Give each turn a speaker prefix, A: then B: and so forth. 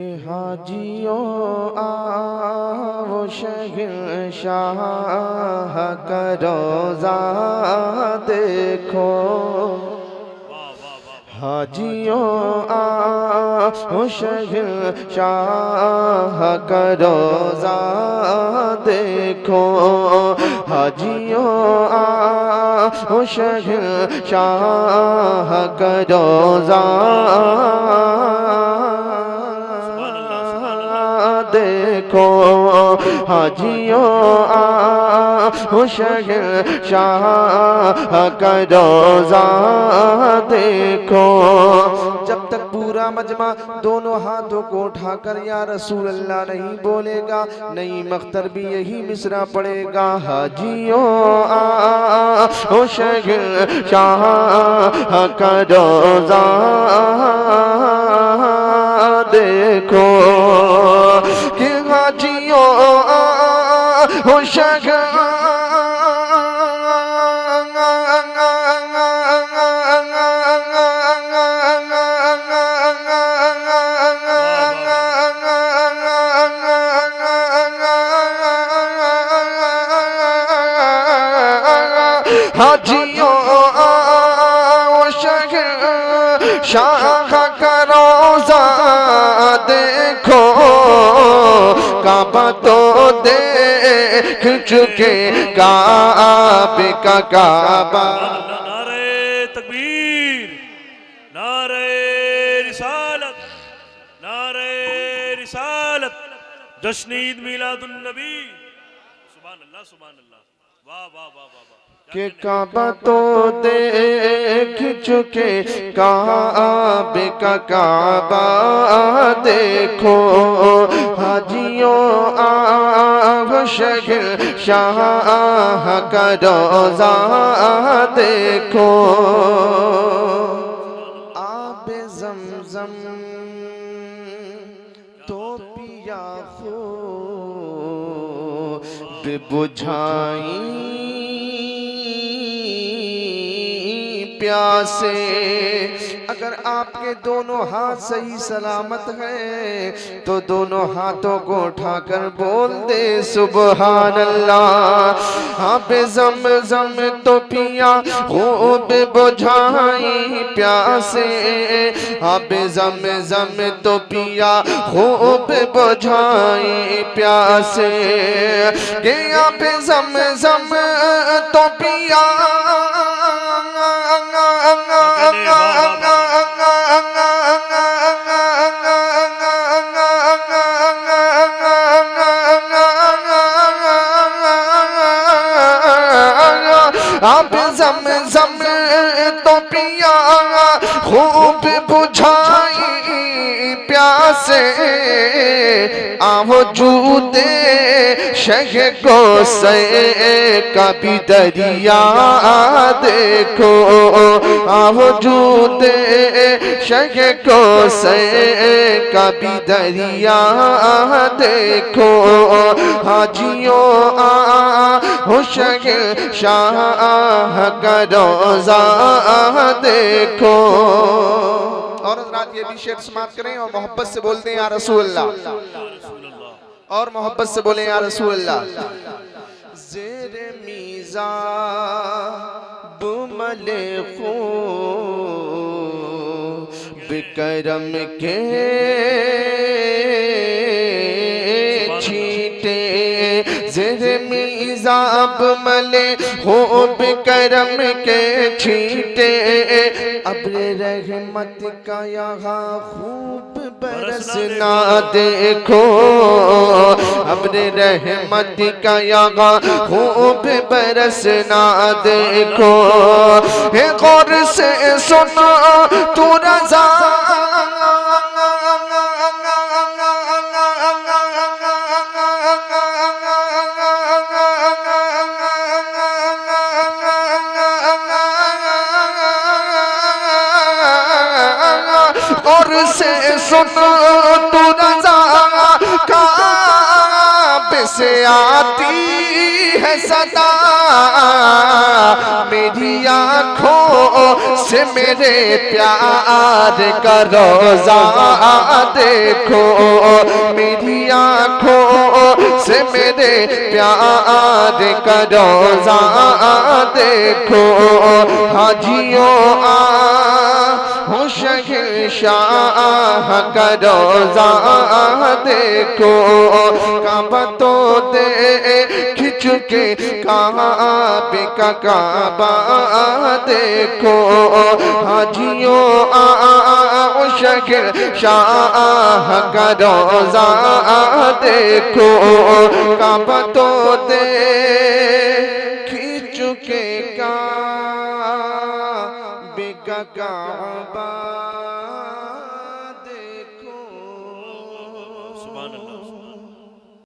A: हाजियों आओ शहंशाह का रोज़ा देखो। हाजियों आओ शहंशाह का रोज़ा देखो। हाजियों आओ शहंशाह का रोज़ा देखो। हाजियों आओ शहंशाह का रोज़ा देखो। जब तक पूरा मजमा दोनों हाथों को उठाकर या रसूल अल्लाह नहीं बोलेगा, नहीं मख्तर भी यही मिसरा पड़ेगा। हाजियों आओ शहंशाह का रोज़ा देखो कि हाजियों आओ हाजियों आओ शहंशाह का रोज़ा देखो। काबा तो देख चुके, काबे का काबा।
B: नारे तकबीर, नारे रिसालत, नारे रिसालत, जश्न ईद मिलादुन नबी। सुभान अल्लाह, सुभान अल्लाह, वाह वाह वाह वाह वाह।
A: के काबा तो देख चुके, काबे का काबा देखो। हाजियों आओ शहंशाह का रोज़ा देखो। आबे ज़मज़म तो पिया खूब बुझाई प्यासे। अगर आपके दोनों हाथ सही सलामत हैं तो दोनों हाथों को उठाकर बोल दे सुबहान अल्लाह। आबे ज़मज़म तो पिया खूब बुझाई प्यासे। आबे ज़मज़म तो पिया खूब बुझाई प्यासे। के आबे ज़मज़म तो पिया अब ज़मज़म तो पिया खूब बुझाई प्यासे। आओ जूदे शह को से कभी दरिया देखो। आओ जूदे शह को से कभी दरिया देखो। हाजियों आओ शहंशाह का रोज़ा देखो। और रात ये भी शेर समाप्त करें और मोहब्बत से बोलते हैं या रसूल अल्लाह, और मोहब्बत से बोले या रसूल अल्लाह। ज़ेरे मीज़ा बुमले खूब करम के छींटे। ज़ेरे मीज़ा बुमले खूब करम के छींटे। अब्रे रहमत का यहाँ खूब बरसना देखो। अब्रे रहमत का यहाँ खूब बरसना देखो। हे गौर से सुनो तू रज़ा, और से सुनो तू रज़ा काबे से आती है सदा। मेरी आँखों से मेरे प्यार का रोज़ा देखो, मेरी आँखों से मेरे प्यार का रोज़ा देखो। हाजियों हो शहंशाह का रोज़ा देखो, काबा तो देख चुके काबे का काबा देखो। हाजियों आओ शहंशाह का रोज़ा देखो, काबा तो देख चुके काबे का काबा